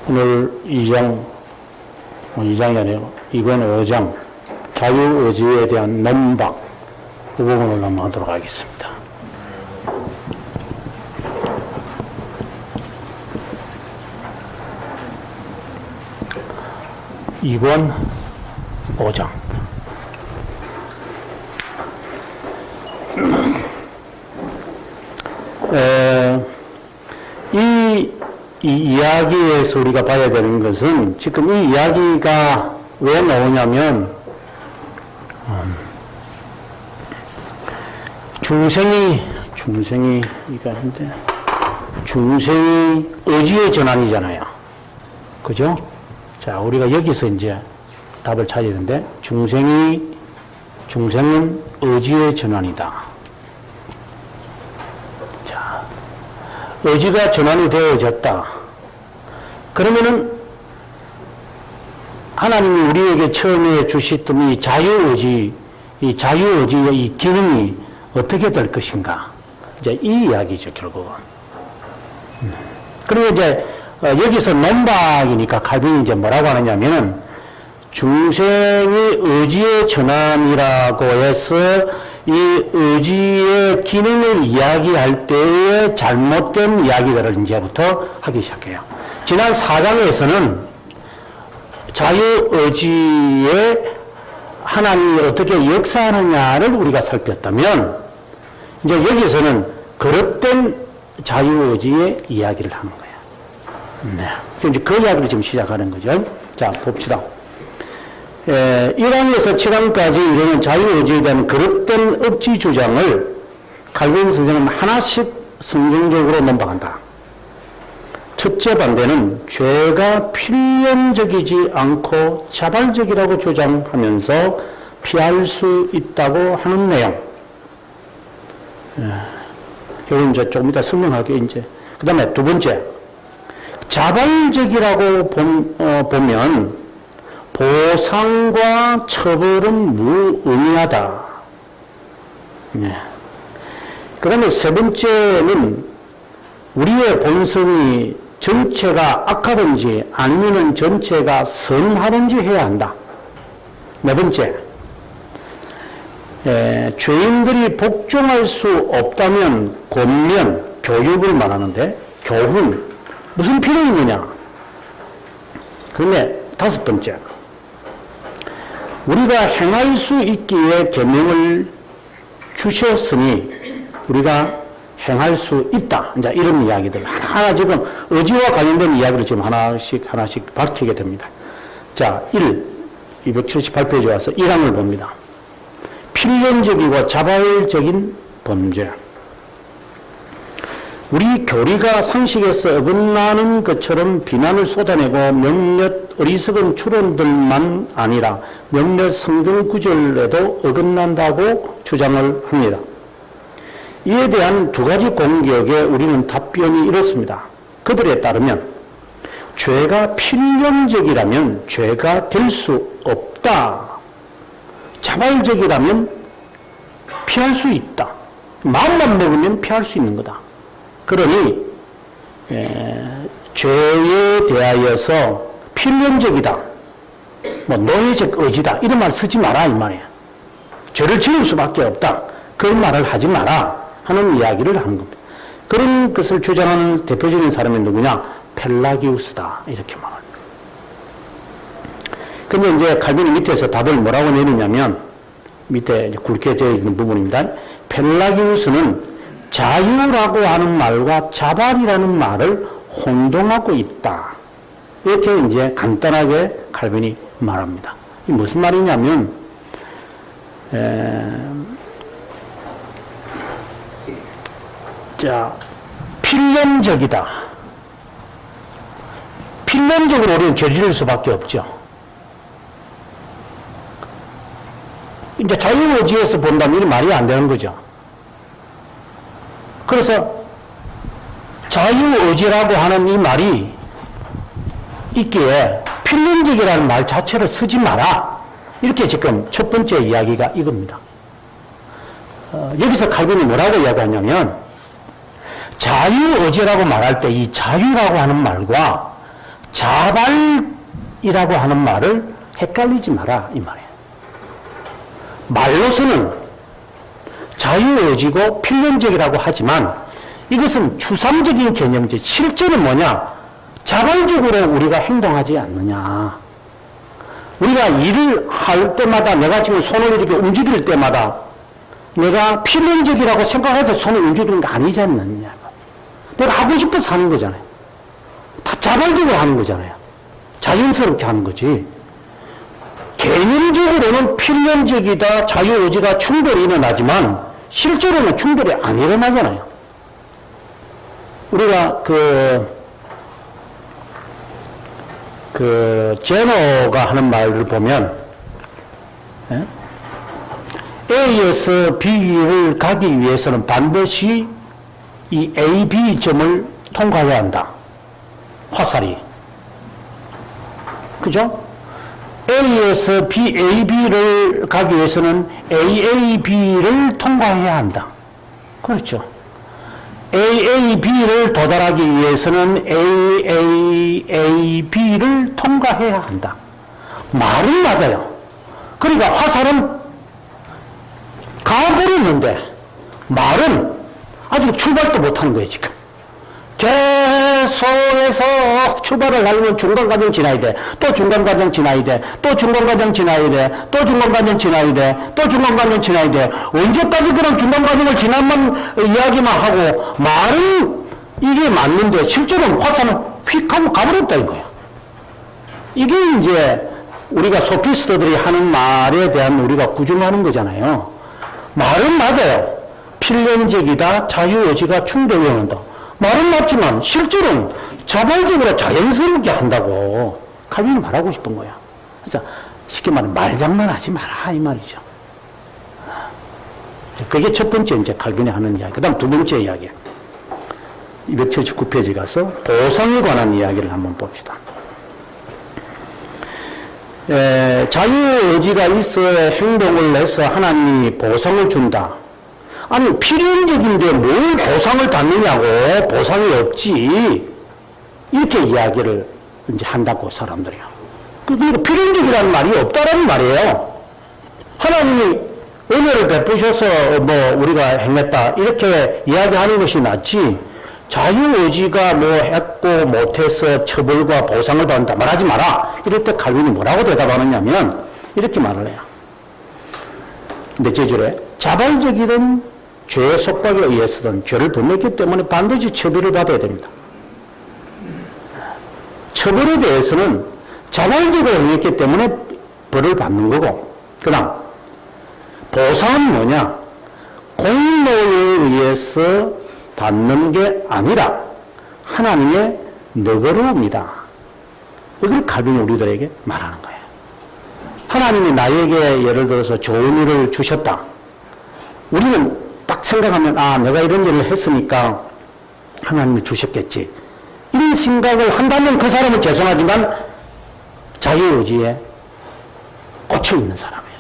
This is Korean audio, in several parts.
오늘 2장이 아니고 이번 5장 자유의지에 대한 논박 그 부분을 넘어가도록 하겠습니다. 이번 5장 이 이야기에서 우리가 봐야 되는 것은 지금 이 이야기가 왜 나오냐면 중생이 의지의 전환이잖아요. 그죠? 자, 우리가 여기서 이제 답을 찾아야 되는데 중생은 의지의 전환이다. 자, 의지가 전환이 되어졌다. 그러면은 하나님이 우리에게 처음에 주셨던 이 자유의지의 이 기능이 어떻게 될 것인가? 이제 이 이야기죠, 결국은. 그리고 이제 여기서 논박이니까 칼빈이 이제 뭐라고 하느냐면은 중생의 의지의 전환이라고 해서 이 의지의 기능을 이야기할 때의 잘못된 이야기들을 이제부터 하기 시작해요. 지난 4장에서는 자유의지에 하나님이 어떻게 역사하느냐를 우리가 살폈다면 이제 여기서는 그릇된 자유의지의 이야기를 하는 거예요. 네. 이제 그 이야기를 지금 시작하는 거죠. 자, 봅시다. 1항에서 7항까지 이르는 자유의지에 대한 그릇된 억지 주장을 칼빈 선생은 하나씩 성경적으로 논박한다. 첫째 반대는 죄가 필연적이지 않고 자발적이라고 주장하면서 피할 수 있다고 하는 내용. 이건 이제 조금 이따 설명하게 이제. 그 다음에 두 번째. 자발적이라고 보면 보상과 처벌은 무의미하다. 네. 그 다음에 세 번째는 우리의 본성이 전체가 악하든지 아니면 전체가 선하든지 해야 한다. 네 번째, 죄인들이 복종할 수 없다면 권면, 교육을 말하는데 교훈, 무슨 필요 있느냐? 그런데 다섯 번째, 우리가 행할 수 있기에 계명을 주셨으니 우리가 행할 수 있다. 이제 이런 이야기들. 하나 지금 의지와 관련된 이야기를 지금 하나씩 밝히게 됩니다. 자, 278페이지 와서 1항을 봅니다. 필연적이고 자발적인 범죄. 우리 교리가 상식에서 어긋나는 것처럼 비난을 쏟아내고 몇몇 어리석은 추론들만 아니라 몇몇 성경 구절에도 어긋난다고 주장을 합니다. 이에 대한 두 가지 공격에 우리는 답변이 이렇습니다. 그들에 따르면 죄가 필연적이라면 죄가 될 수 없다. 자발적이라면 피할 수 있다. 마음만 먹으면 피할 수 있는 거다. 그러니 죄에 대하여서 필연적이다. 뭐 노예적 의지다. 이런 말 쓰지 마라 이 말이에요. 죄를 지을 수밖에 없다. 그런 말을 하지 마라 하는 이야기를 하는 겁니다. 그런 것을 주장하는 대표적인 사람이 누구냐? 펠라기우스다. 이렇게 말합니다. 근데 이제 칼빈이 밑에서 답을 뭐라고 내리냐면 밑에 굵게 되어 있는 부분입니다. 펠라기우스는 자유라고 하는 말과 자발이라는 말을 혼동하고 있다. 이렇게 이제 간단하게 칼빈이 말합니다. 이 무슨 말이냐면 자, 필연적이다. 필연적으로 우리는 죄 지을 수밖에 없죠. 이제 자유의지에서 본다면 이 말이 안 되는 거죠. 그래서 자유의지라고 하는 이 말이 있기에 필연적이라는 말 자체를 쓰지 마라. 이렇게 지금 첫 번째 이야기가 이겁니다. 여기서 칼빈이 뭐라고 이야기하냐면 자유의지라고 말할 때 이 자유라고 하는 말과 자발이라고 하는 말을 헷갈리지 마라 이 말이에요. 말로서는 자유의지고 필연적이라고 하지만 이것은 추상적인 개념이지 실제는 뭐냐? 자발적으로 우리가 행동하지 않느냐. 우리가 일을 할 때마다 내가 지금 손을 이렇게 움직일 때마다 내가 필연적이라고 생각해서 손을 움직이는 게 아니지 않느냐. 내가 하고 싶어서 하는 거잖아요. 다 자발적으로 하는 거잖아요. 자연스럽게 하는 거지. 개념적으로는 필연적이다, 자유의지가 충돌이 일어나지만 실제로는 충돌이 안 일어나잖아요. 우리가 제노가 하는 말을 보면 A에서 B를 가기 위해서는 반드시 이 A, B 점을 통과해야 한다. 화살이. 그죠? A에서 B, A, B를 가기 위해서는 A, A, B를 통과해야 한다. 그렇죠. A, A, B를 도달하기 위해서는 A, A, A, B를 통과해야 한다. 말은 맞아요. 그러니까 화살은 가버렸는데 말은 아직 출발도 못하는 거예요, 지금. 계속해서 출발을 하려면 중간과정 지나야 돼. 또 중간과정 지나야 돼. 또 중간과정 지나야 돼. 또 중간과정 지나야 돼. 또 중간과정 지나야 돼. 언제까지 그런 중간과정을 지나만 이야기만 하고 말은 이게 맞는데 실제로는 화살은 휙 하고 가버렸다 이거야. 이게 이제 우리가 소피스트들이 하는 말에 대한 우리가 구중하는 거잖아요. 말은 맞아요. 필연적이다. 자유의지가 충돌이 온다. 말은 맞지만 실제로는 자발적으로 자연스럽게 한다고 칼빈이 말하고 싶은 거야. 그래서 쉽게 말하면 말장난하지 마라 이 말이죠. 그게 첫 번째 이제 칼빈이 하는 이야기. 그 다음 두 번째 이야기. 279페이지 가서 보상에 관한 이야기를 한번 봅시다. 자유의지가 있어 행동을 해서 하나님이 보상을 준다. 아니 필연적인데 뭘 보상을 받느냐고. 보상이 없지. 이렇게 이야기를 이제 한다고 사람들이요. 그러니까 필연적이라는 말이 없다라는 말이에요. 하나님이 은혜를 베푸셔서 뭐 우리가 행했다 이렇게 이야기하는 것이 낫지. 자유의지가 뭐 했고 못해서 처벌과 보상을 받는다 말하지 마라. 이럴 때 칼빈이 뭐라고 대답하느냐면 이렇게 말을 해요. 넷째 줄에 자발적이든 죄의 속박에 의해서든 죄를 범했기 때문에 반드시 처벌을 받아야 됩니다. 처벌에 대해서는 자발적으로 행했기 때문에 벌을 받는 거고, 그 다음 보상은 뭐냐? 공로에 의해서 받는 게 아니라 하나님의 너그러움이다. 이걸 칼빈이 우리들에게 말하는 거예요. 하나님이 나에게 예를 들어서 좋은 일을 주셨다. 우리는 딱 생각하면 아 내가 이런 일을 했으니까 하나님이 주셨겠지. 이런 생각을 한다면 그 사람은 죄송하지만 자유의지에 꽂혀있는 사람이에요.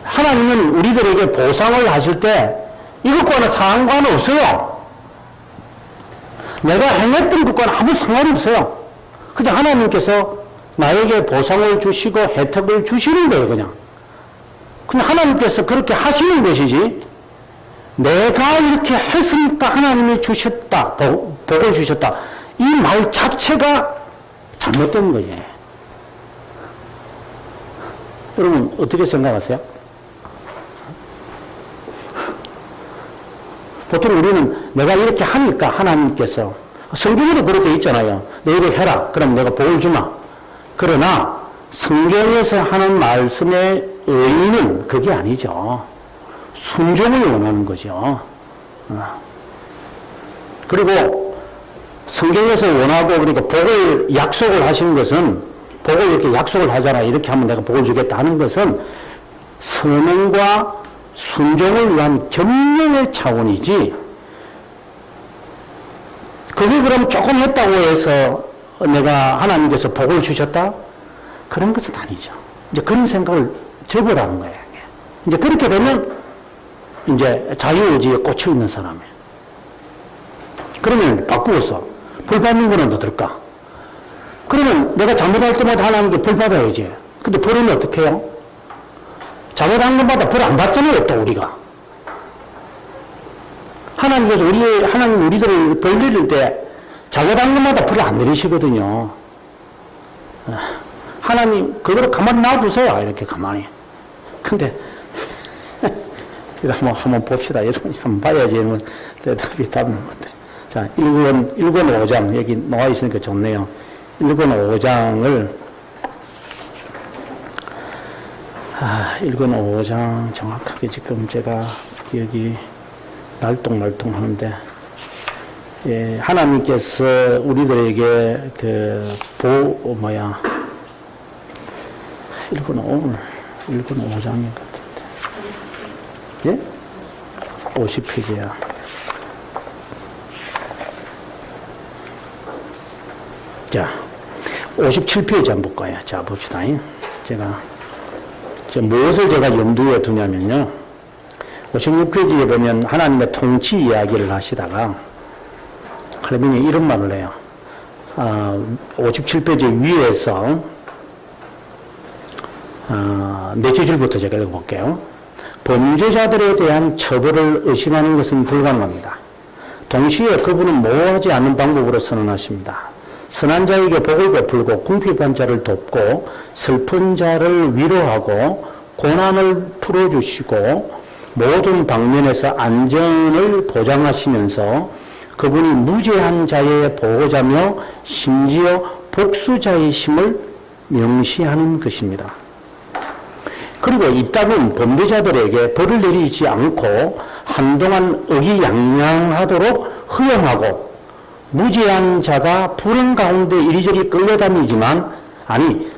하나님은 우리들에게 보상을 하실 때 이것과는 상관없어요. 내가 행했던 것과는 아무 상관이 없어요. 그냥 하나님께서 나에게 보상을 주시고 혜택을 주시는 거예요. 그냥 하나님께서 그렇게 하시는 것이지 내가 이렇게 했으니까 하나님이 주셨다, 복을 주셨다 이 말 자체가 잘못된 거예요. 여러분 어떻게 생각하세요? 보통 우리는 내가 이렇게 하니까 하나님께서 성경에도 그렇게 있잖아요. 너 이거 해라. 그럼 내가 복을 주마. 그러나 성경에서 하는 말씀의 의미는 그게 아니죠. 순종을 원하는 거죠. 그리고 성경에서 원하고 그러니까 복을 약속을 하신 것은 복을 이렇게 약속을 하잖아. 이렇게 하면 내가 복을 주겠다 하는 것은 선행과 순종을 위한 경영의 차원이지 그게 그럼 조금 했다고 해서 내가 하나님께서 복을 주셨다? 그런 것은 아니죠. 이제 그런 생각을 접으라는 거예요. 이제 그렇게 되면 이제 자유의지에 꽂혀 있는 사람이에요. 그러면 바꾸어서 벌 받는 거는 어떨까? 그러면 내가 잘못할 때마다 하나님께 벌 받아야지. 근데 벌은 어떻게 해요? 잘못한 것마다 벌 안 받잖아요, 또 우리가. 하나님께서 하나님 우리들을 벌 내릴 때 잘못한 것마다 벌을 안 내리시거든요. 하나님, 그거를 가만히 놔두세요. 이렇게 가만히. 근데, 한번 봅시다. 여러분이 한번 봐야지. 대답이 답은 못해. 자, 1권 5장. 여기 나와 있으니까 좋네요. 1권 5장을, 1권 5장 정확하게 지금 제가 여기 날똥날똥 하는데, 예, 하나님께서 우리들에게 1권 5장인 것 같은데. 예? 50페이지야. 자, 57페이지 한번 볼까요? 자, 봅시다. 무엇을 제가 염두에 두냐면요. 56페이지에 보면 하나님의 통치 이야기를 하시다가, 칼빈이 이런 말을 해요. 57페이지 위에서, 넷째 줄부터 제가 읽어볼게요. 범죄자들에 대한 처벌을 의심하는 것은 불가능합니다. 동시에 그분은 모호하지 않은 방법으로 선언하십니다. 선한 자에게 복을 베풀고 궁핍한 자를 돕고 슬픈 자를 위로하고 고난을 풀어주시고 모든 방면에서 안전을 보장하시면서 그분이 무죄한 자의 보호자며 심지어 복수자이심을 명시하는 것입니다. 그리고 이따금 범죄자들에게 벌을 내리지 않고 한동안 의기양양하도록 허용하고 무죄한 자가 불행 가운데 이리저리 끌려다니지만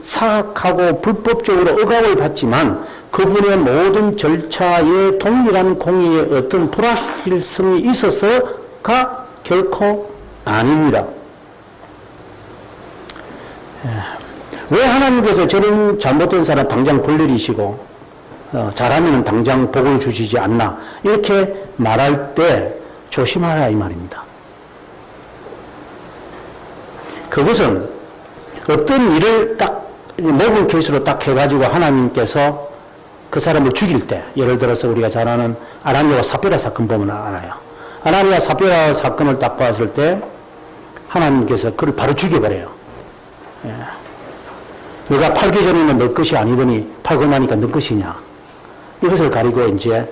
사악하고 불법적으로 억압을 받지만 그분의 모든 절차에 동일한 공의의 어떤 불확실성이 있어서가 결코 아닙니다. 왜 하나님께서 저런 잘못된 사람 당장 벌 내리시고 잘하면 당장 복을 주시지 않나 이렇게 말할 때 조심하라 이 말입니다. 그것은 어떤 일을 딱 모든 케이스로 딱 해가지고 하나님께서 그 사람을 죽일 때, 예를 들어서 우리가 잘 아는 아나니아와 삽비라 사건 보면 알아요. 아나니아 삽비라 사건을 딱 봤을 때 하나님께서 그를 바로 죽여버려요. 예. 너가 팔기 전에는 너 것이 아니더니 팔고 나니까 너 것이냐. 이것을 가리고 이제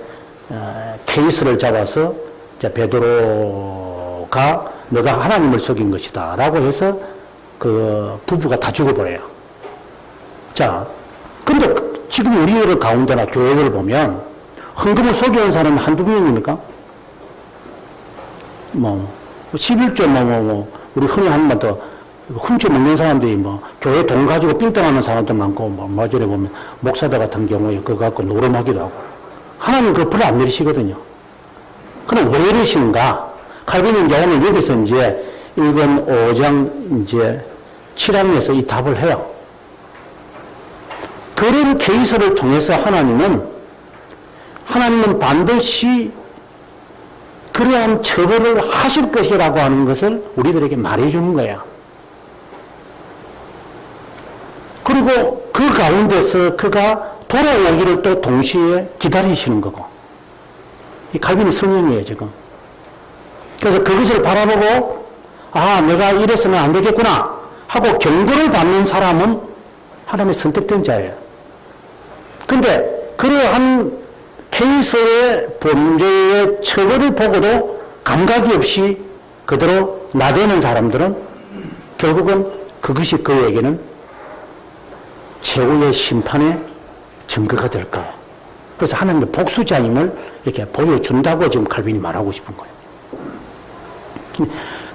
케이스를 잡아서 이제 베드로가 너가 하나님을 속인 것이다 라고 해서 그 부부가 다 죽어버려요. 자, 근데 지금 우리들 가운데나 교회를 보면 헌금을 속여온 사람은 한두 명입니까? 11조 우리 흔히 하는 말 더 훔쳐 먹는 사람들이 교회 돈 가지고 삥땅하는 사람도 많고 마저에 보면 목사들 같은 경우에 그거 갖고 노름하기도 하고 하나님 그거 별로 안 내리시거든요. 그럼 왜 내리시는가? 칼빈은 이제 오늘 여기서 이제 1권 5장 이제 7항에서 이 답을 해요. 그런 케이스를 통해서 하나님은 반드시 그러한 처벌을 하실 것이라고 하는 것을 우리들에게 말해주는 거야. 그리고 그 가운데서 그가 돌아오기를 또 동시에 기다리시는 거고. 이 칼빈이 성령이에요, 지금. 그래서 그것을 바라보고, 내가 이래서는 안 되겠구나 하고 경고를 받는 사람은 하나님의 선택된 자예요. 근데 그러한 케이스의 범죄의 처벌을 보고도 감각이 없이 그대로 나대는 사람들은 결국은 그것이 그에게는 최후의 심판의 증거가 될 거예요. 그래서 하나님의 복수자임을 이렇게 보여준다고 지금 칼빈이 말하고 싶은 거예요.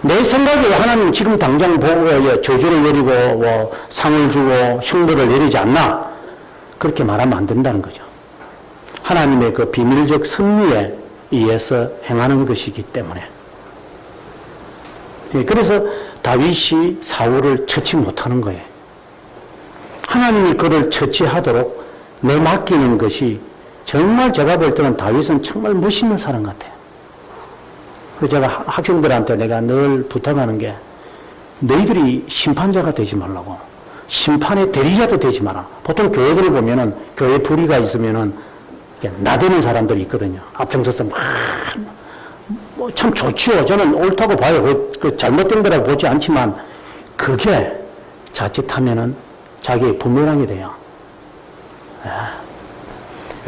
내 생각에 하나님 지금 당장 보고 저주를 내리고 상을 주고 형벌을 내리지 않나 그렇게 말하면 안 된다는 거죠. 하나님의 그 비밀적 섭리에 의해서 행하는 것이기 때문에. 그래서 다윗이 사울을 처치 못하는 거예요. 하나님이 그를 처치하도록 내맡기는 것이 정말 제가 볼 때는 다윗은 정말 멋있는 사람 같아요. 그래서 제가 학생들한테 내가 늘 부탁하는 게 너희들이 심판자가 되지 말라고. 심판의 대리자도 되지 마라. 보통 교회들을 보면은, 교회 불의가 있으면은, 나대는 사람들이 있거든요. 앞장서서 뭐 참 좋지요. 저는 옳다고 봐요. 그 잘못된 거라고 보지 않지만, 그게 자칫하면은 자기의 부메랑이 돼요.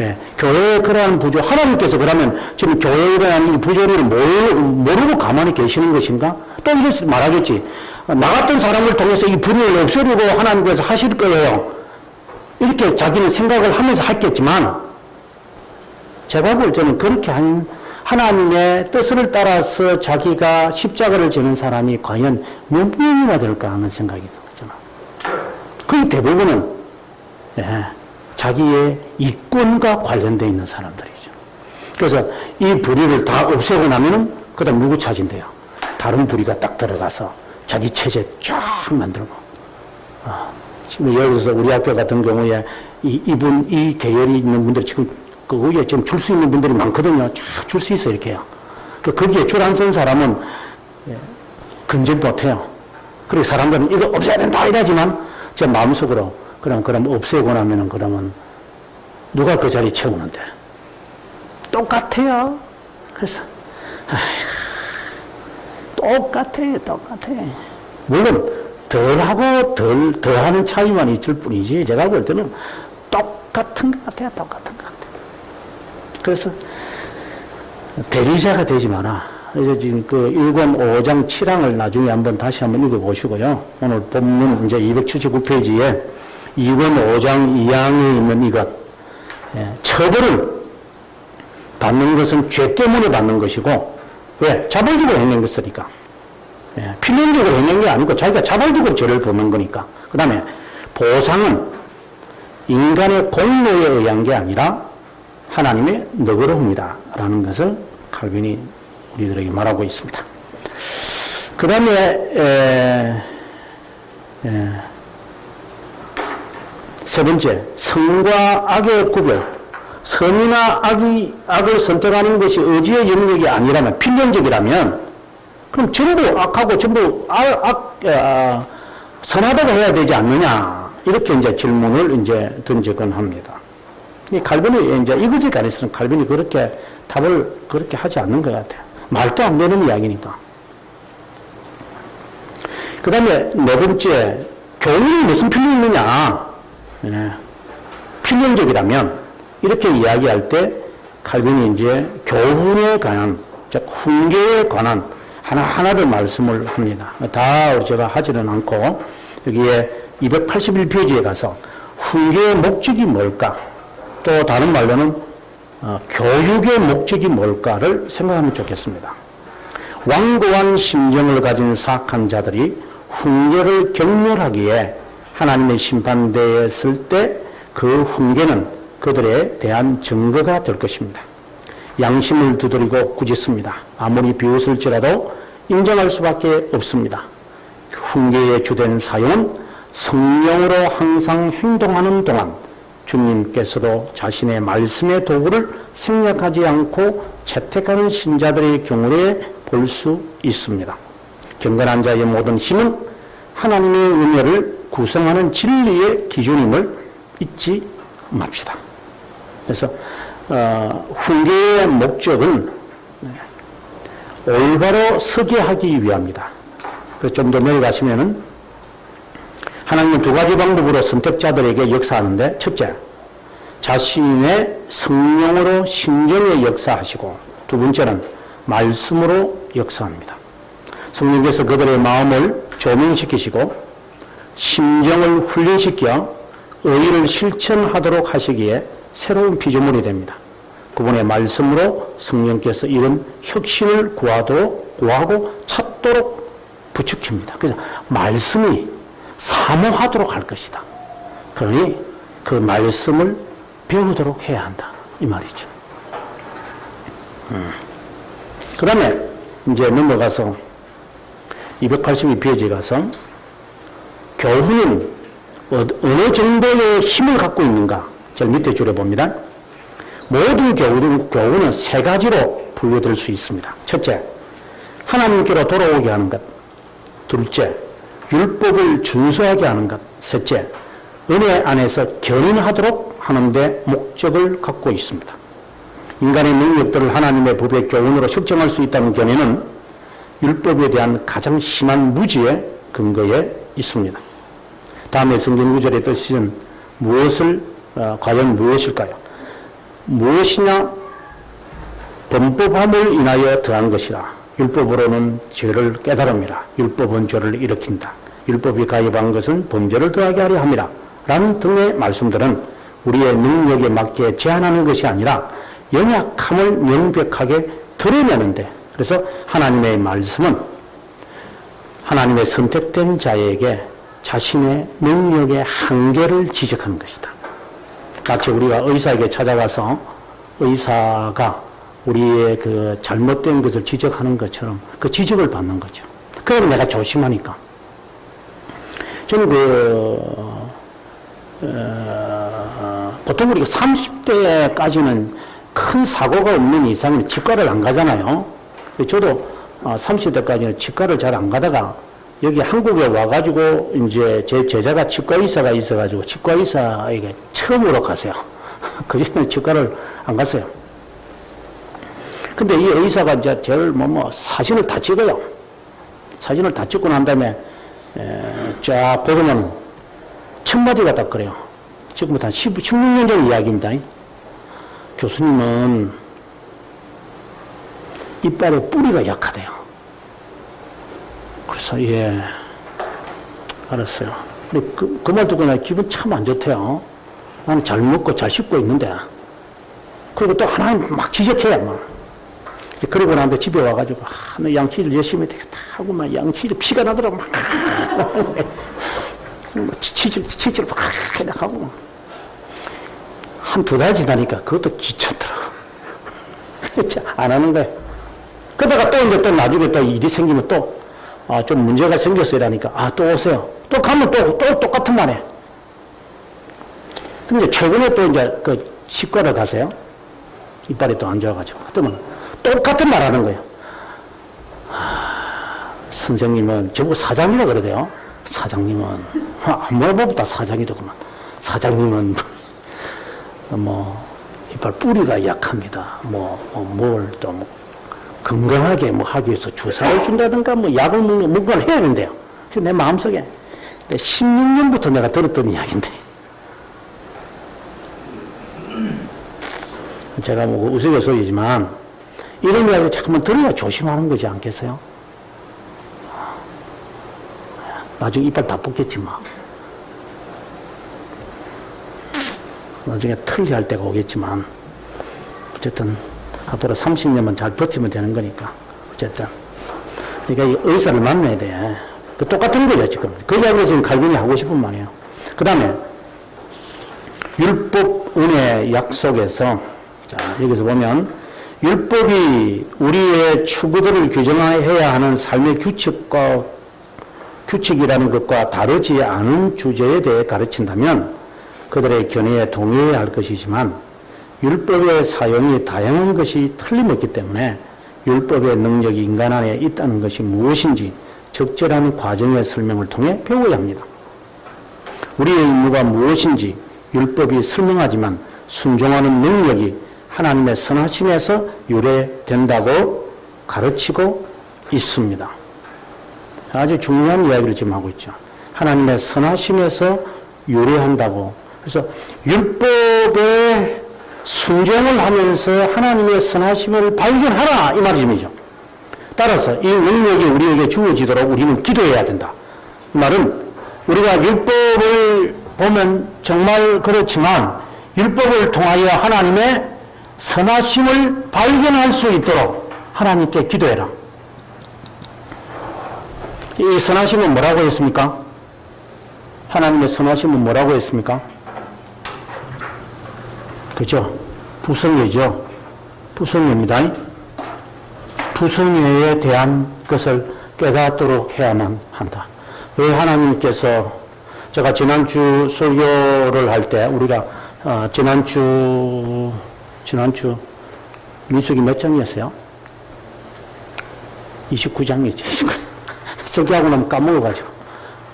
예, 교회의 그러한 부조, 하나님께서 그러면 지금 교회에 대한 이 부조리를 모르고 가만히 계시는 것인가? 또 이렇게 말하겠지. 나 같은 사람을 통해서 이 불의를 없애려고 하나님께서 하실 거예요. 이렇게 자기는 생각을 하면서 했겠지만, 제가 볼 때는 그렇게 하나님의 뜻을 따라서 자기가 십자가를 지는 사람이 과연 몇 명이나 될까 하는 생각이 들잖아. 거의 대부분은, 예, 자기의 이권과 관련되어 있는 사람들이죠. 그래서 이 불의를 다 없애고 나면은, 그 다음 누구 차진대요? 다른 불의가 딱 들어가서 자기 체제 쫙 만들고. 지금 예를 들어서 우리 학교 같은 경우에 이 계열이 있는 분들 지금 거기에 지금 줄 수 있는 분들이 많거든요. 쫙 줄 수 있어요, 이렇게요. 거기에 줄 안 쓴 사람은 근접 못해요. 그리고 사람들은 이거 없애야 된다 이러지만 제 마음속으로 그럼 없애고 나면은 그러면 누가 그 자리 채우는데? 똑같아요. 그래서 똑같아. 물론 덜하고 덜하는 차이만 있을 뿐이지 제가 볼 때는 똑같은 것 같아요. 그래서 대리자가 되지 마라. 그래서 지금 그 1권 5장 7항을 나중에 다시 한번 읽어보시고요. 오늘 본문 이제 279페이지에 2권 5장 2항에 있는 이것, 처벌을 받는 것은 죄 때문에 받는 것이고, 왜? 자발적으로 행한 것이니까. 필연적으로 행한 게 아니고 자기가 자발적으로 죄를 범한 거니까. 그 다음에 보상은 인간의 공로에 의한 게 아니라 하나님의 너그러움이다 라는 것을 칼빈이 우리들에게 말하고 있습니다. 그 다음에 세 번째, 선과 악의 구별. 선이나 악을 선택하는 것이 의지의 영역이 아니라면, 필연적이라면, 그럼 전부 악하고 전부 선하다고 해야 되지 않느냐. 이렇게 이제 질문을 이제 던지곤 합니다. 이 칼빈이 이제 이것에 관해서는 칼빈이 그렇게 답을 그렇게 하지 않는 것 같아요. 말도 안 되는 이야기니까. 그 다음에 네 번째, 교훈이 무슨 필요가 있느냐. 필연적이라면, 이렇게 이야기할 때 칼빈이 이제 교훈에 관한, 즉 훈계에 관한 하나하나를 말씀을 합니다. 다 제가 하지는 않고 여기에 281페이지에 가서 훈계의 목적이 뭘까? 또 다른 말로는 교육의 목적이 뭘까를 생각하면 좋겠습니다. 완고한 심정을 가진 사악한 자들이 훈계를 경멸하기에 하나님의 심판대에 설 때 그 훈계는 그들에 대한 증거가 될 것입니다. 양심을 두드리고 꾸짖습니다. 아무리 비웃을지라도 인정할 수밖에 없습니다. 훈계의 주된 사용은 성령으로 항상 행동하는 동안 주님께서도 자신의 말씀의 도구를 생략하지 않고 채택하는 신자들의 경우에 볼 수 있습니다. 경건한 자의 모든 힘은 하나님의 은혜를 구성하는 진리의 기준임을 잊지 맙시다. 그래서 훈계의 목적은 올바로 서게 하기 위함이다. 좀 더 내려가시면은 하나님은 두 가지 방법으로 선택자들에게 역사하는데, 첫째, 자신의 성령으로 심정에 역사하시고, 두 번째는 말씀으로 역사합니다. 성령께서 그들의 마음을 조명시키시고 심정을 훈련시켜 의의를 실천하도록 하시기에 새로운 피조물이 됩니다. 그분의 말씀으로 성령께서 이런 혁신을 구하고 찾도록 부추깁니다. 그래서 말씀이 사모하도록 할 것이다. 그러니 그 말씀을 배우도록 해야 한다. 이 말이죠. 그 다음에 이제 넘어가서 282페이지에 가서 교훈은 어느 정도의 힘을 갖고 있는가? 제일 밑에 줄에 봅니다. 모든 교훈은 세 가지로 분류될 수 있습니다. 첫째, 하나님께로 돌아오게 하는 것. 둘째, 율법을 준수하게 하는 것. 셋째, 은혜 안에서 견인하도록 하는 데 목적을 갖고 있습니다. 인간의 능력들을 하나님의 법의 교훈으로 측정할 수 있다는 견해는 율법에 대한 가장 심한 무지의 근거에 있습니다. 다음에 성경 구절의 뜻은 과연 무엇일까요? 무엇이냐? 범법함을 인하여 더한 것이라. 율법으로는 죄를 깨달음이라. 율법은 죄를 일으킨다. 율법이 가입한 것은 범죄를 더하게 하려 함이라. 라는 등의 말씀들은 우리의 능력에 맞게 제한하는 것이 아니라 연약함을 명백하게 드러내는데, 그래서 하나님의 말씀은 하나님의 선택된 자에게 자신의 능력의 한계를 지적하는 것이다. 마치 우리가 의사에게 찾아가서 의사가 우리의 그 잘못된 것을 지적하는 것처럼 그 지적을 받는 거죠. 그럼 내가 조심하니까. 저는 보통 우리가 30대까지는 큰 사고가 없는 이상은 치과를 안 가잖아요. 저도 30대까지는 치과를 잘 안 가다가 여기 한국에 와가지고 이제 제 제자가 치과 의사가 있어가지고 치과 의사에게 처음으로 갔어요. 그 전에 치과를 안 갔어요. 근데 이 의사가 이제 제일 사진을 다 찍어요. 사진을 다 찍고 난 다음에 쫙 보면 첫 마디가 딱 그래요. 지금부터 한 16년 전 이야기입니다. 교수님은 이빨에 뿌리가 약하대요. 그래서 예, 알았어요. 그 말 듣고 나 기분 참 안 좋대요. 나는 잘 먹고 잘 씹고 있는데. 그리고 또 하나님 막 지적해요. 막. 그러고 난 뒤에 집에 와가지고 너 양치를 열심히 해야 되겠다 하고 막 양치를 피가 나더라고. 막 치질 막 하고 한 두 달 지나니까 그것도 귀찮더라고. 안 하는 거예요. 그러다가 또 이제 또 나중에 또 일이 생기면 또 좀 문제가 생겼어요. 이러니까 또 오세요. 또 가면 또 똑같은 말 해. 근데 최근에 또 이제 그 치과를 가세요. 이빨이 또 안 좋아가지고. 그러면 똑같은 말 하는 거예요. 선생님은 저보고 사장이라 그러대요. 사장님은 아무래도 사장이더구만. 사장님은 이빨 뿌리가 약합니다. 뭘 또 건강하게 하기 위해서 주사를 준다든가 약을 먹는 뭔가를 해야 된대요. 그래서 내 마음속에 16년부터 내가 들었던 이야기인데 제가 우스갯소리지만 이런 이야기를 자꾸만 들어야 조심하는 거지 않겠어요? 나중에 이빨 다 뽑겠지만 나중에 틀리할 때가 오겠지만 어쨌든 앞으로 30년만 잘 버티면 되는 거니까 어쨌든 그러니까 이 의사를 만나야 돼. 똑같은 거죠 지금. 그 이야기를 지금 칼빈이 하고 싶은 말이에요. 그 다음에 율법 은혜 약속에서 자 여기서 보면 율법이 우리의 추구들을 규정해야 하는 삶의 규칙이라는 것과 다르지 않은 주제에 대해 가르친다면 그들의 견해에 동의해야 할 것이지만 율법의 사용이 다양한 것이 틀림없기 때문에 율법의 능력이 인간 안에 있다는 것이 무엇인지 적절한 과정의 설명을 통해 배워야 합니다. 우리의 임무가 무엇인지 율법이 설명하지만 순종하는 능력이 하나님의 선하심에서 유래된다고 가르치고 있습니다. 아주 중요한 이야기를 지금 하고 있죠. 하나님의 선하심에서 유래한다고. 그래서 율법에 순종을 하면서 하나님의 선하심을 발견하라 이 말이죠. 따라서 이 능력이 우리에게 주어지도록 우리는 기도해야 된다. 이 말은 우리가 율법을 보면 정말 그렇지만 율법을 통하여 하나님의 선하심을 발견할 수 있도록 하나님께 기도해라. 이 선하심은 뭐라고 했습니까? 하나님의 선하심은 뭐라고 했습니까? 그죠? 부성애죠. 부성애입니다. 부성애에 대한 것을 깨닫도록 해야만 한다. 왜 하나님께서 제가 지난주 설교를 할 때 우리가 지난주 민수기 몇 장이었어요? 29장이죠. 설교하고 나면 까먹어가지고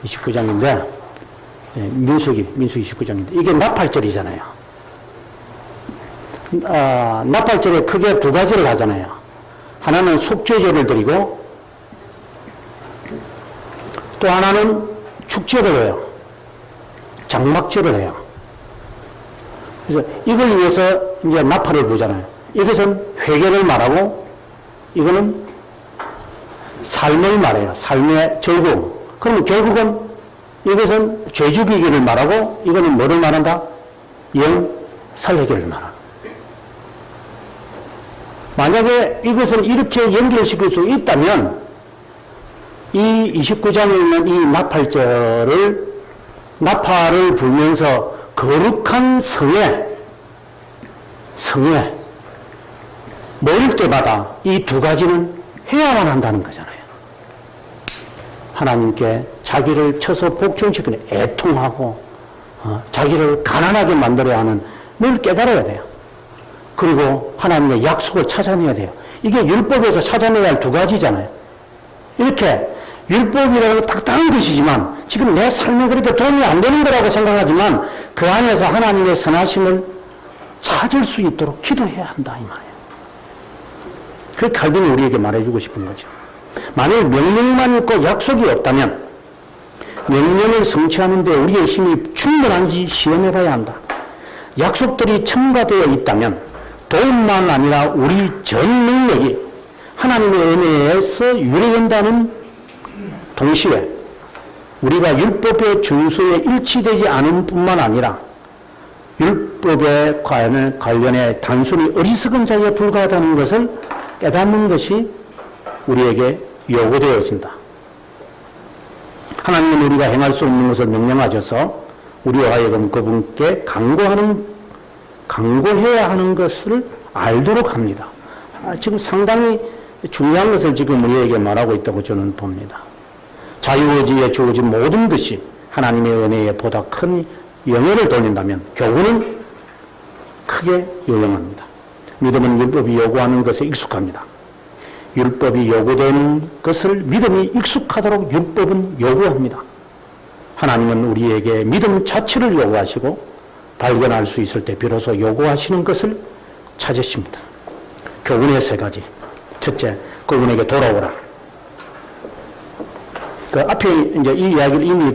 29장인데, 민수기 29장인데, 이게 나팔절이잖아요. 나팔절에 크게 두 가지를 하잖아요. 하나는 속죄제를 드리고, 또 하나는 축제를 해요. 장막제를 해요. 그래서 이걸 위해서 이제 나팔을 부잖아요. 이것은 회개를 말하고, 이거는 삶을 말해요. 삶의 즐거움. 그러면 결국은 이것은 죄 죽이기를 말하고, 이거는 뭐를 말한다? 영 살리기를 말한다. 만약에 이것을 이렇게 연결시킬 수 있다면, 이 29장에 있는 이 나팔을 불면서 거룩한 성에 모일 때마다 이 두 가지는 해야만 한다는 거잖아요. 하나님께 자기를 쳐서 복종시키는 애통하고, 자기를 가난하게 만들어야 하는 늘 깨달아야 돼요. 그리고 하나님의 약속을 찾아내야 돼요. 이게 율법에서 찾아내야 할 두 가지잖아요. 이렇게 율법이라고 딱딱한 것이지만 지금 내 삶에 그렇게 도움이 안 되는 거라고 생각하지만 그 안에서 하나님의 선하심을 찾을 수 있도록 기도해야 한다 이 말이에요. 그 칼빈이 우리에게 말해주고 싶은 거죠. 만일 명령만 있고 약속이 없다면 명령을 성취하는 데 우리의 힘이 충분한지 시험해 봐야 한다. 약속들이 첨가되어 있다면 도움만 아니라 우리 전 능력이 하나님의 은혜에서 유래된다는 동시에 우리가 율법의 준수에 일치되지 않은 뿐만 아니라 율법에 관련해 단순히 어리석은 자에 불과하다는 것을 깨닫는 것이 우리에게 요구되어진다. 하나님은 우리가 행할 수 없는 것을 명령하셔서 우리와 하여금 그분께 강구해야 하는 것을 알도록 합니다. 지금 상당히 중요한 것을 지금 우리에게 말하고 있다고 저는 봅니다. 자유의지에 주어진 모든 것이 하나님의 은혜에 보다 큰 영예를 돌린다면 교훈은 크게 요용합니다. 믿음은 율법이 요구하는 것에 익숙합니다. 율법이 요구되는 것을 믿음이 익숙하도록 율법은 요구합니다. 하나님은 우리에게 믿음 자체를 요구하시고 발견할 수 있을 때 비로소 요구하시는 것을 찾으십니다. 교훈의 세 가지. 첫째, 그분에게 돌아오라. 그 앞에 이제 이 이야기를 이미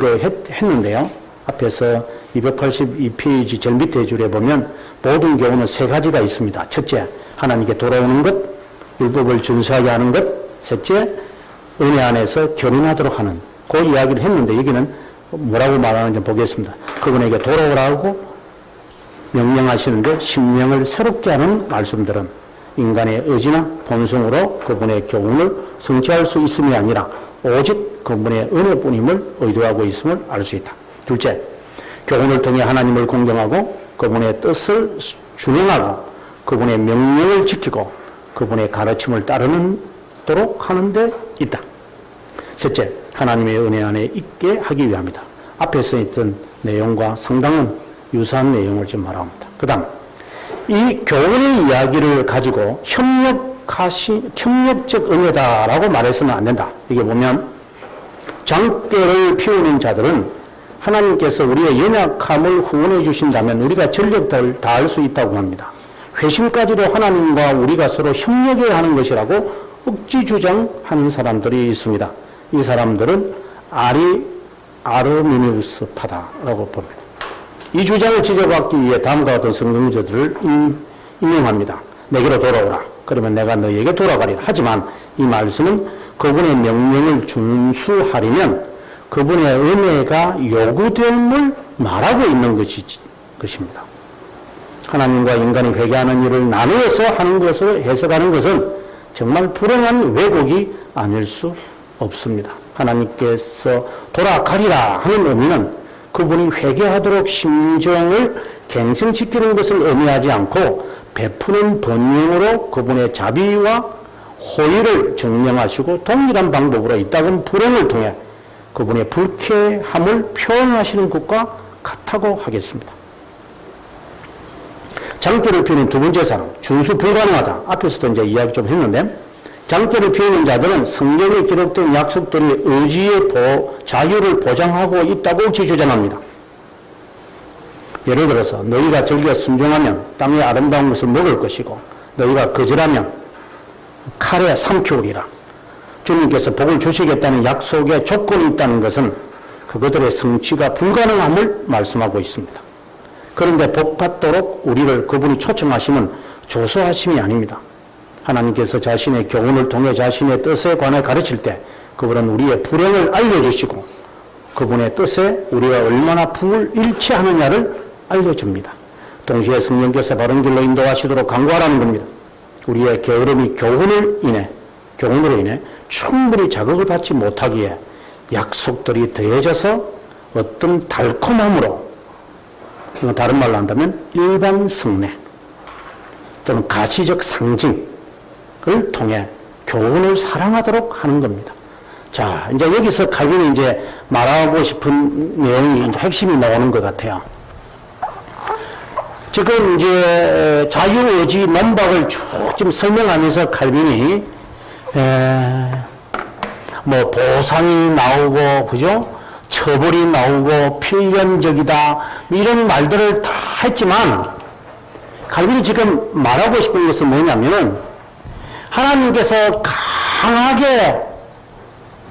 했는데요. 앞에서 282페이지 제일 밑에 줄에 보면 모든 교훈은 세 가지가 있습니다. 첫째, 하나님께 돌아오는 것, 율법을 준수하게 하는 것. 셋째, 은혜 안에서 결혼하도록 하는 그 이야기를 했는데 여기는 뭐라고 말하는지 보겠습니다. 그분에게 돌아오라고 명령하시는데 심령을 새롭게 하는 말씀들은 인간의 의지나 본성으로 그분의 교훈을 성취할 수 있음이 아니라 오직 그분의 은혜뿐임을 의도하고 있음을 알 수 있다. 둘째, 교훈을 통해 하나님을 공경하고 그분의 뜻을 준행하고 그분의 명령을 지키고 그분의 가르침을 따르도록 하는 데 있다. 셋째, 하나님의 은혜 안에 있게 하기 위함이다. 앞에서 있던 내용과 상당한 유사한 내용을 지금 말합니다. 그 다음, 이 교훈의 이야기를 가지고 협력적 은혜다라고 말해서는 안 된다. 이게 보면 장대를 피우는 자들은 하나님께서 우리의 연약함을 후원해 주신다면 우리가 전력을 다할 수 있다고 합니다. 회심까지도 하나님과 우리가 서로 협력해야 하는 것이라고 억지 주장하는 사람들이 있습니다. 이 사람들은 아르미니우스 파다라고 봅니다. 이 주장을 지적받기 위해 다음과 같은 성경저들을 인용합니다. 내게로 돌아오라. 그러면 내가 너희에게 돌아가리라. 하지만 이 말씀은 그분의 명령을 준수하려면 그분의 은혜가 요구됨을 말하고 있는 것입니다. 하나님과 인간이 회개하는 일을 나누어서 하는 것을 해석하는 것은 정말 불행한 왜곡이 아닐 수 없습니다. 하나님께서 돌아가리라 하는 의미는 그분이 회개하도록 심정을 갱생시키는 것을 의미하지 않고 베푸는 번영으로 그분의 자비와 호의를 증명하시고 동일한 방법으로 이따금 불행을 통해 그분의 불쾌함을 표현하시는 것과 같다고 하겠습니다. 장기를 피우는 두 번째 사람, 준수 불가능하다. 앞에서도 이제 이야기 좀 했는데, 장대를 피우는 자들은 성경에 기록된 약속들이 의지의 자유를 보장하고 있다고 주장합니다. 예를 들어서 너희가 즐겨 순종하면 땅의 아름다운 것을 먹을 것이고 너희가 거절하면 칼에 삼키우리라. 주님께서 복을 주시겠다는 약속에 조건이 있다는 것은 그것들의 성취가 불가능함을 말씀하고 있습니다. 그런데 복받도록 우리를 그분이 초청하시는 조소하심이 아닙니다. 하나님께서 자신의 교훈을 통해 자신의 뜻에 관해 가르칠 때 그분은 우리의 불행을 알려주시고 그분의 뜻에 우리가 얼마나 불을 일치하느냐를 알려줍니다. 동시에 성령께서 바른 길로 인도하시도록 강구하라는 겁니다. 우리의 게으름이 교훈으로 인해 충분히 자극을 받지 못하기에 약속들이 더해져서 어떤 달콤함으로, 다른 말로 한다면 일반 성례 또는 가시적 상징을 통해 교훈을 사랑하도록 하는 겁니다. 자, 이제 여기서 칼빈이 이제 말하고 싶은 내용이 이제 핵심이 나오는 것 같아요. 지금 이제 자유의지 논박을 쭉 지금 설명하면서 칼빈이 뭐 보상이 나오고, 그죠? 처벌이 나오고, 필연적이다, 이런 말들을 다 했지만, 칼빈이 지금 말하고 싶은 것은 뭐냐면은, 하나님께서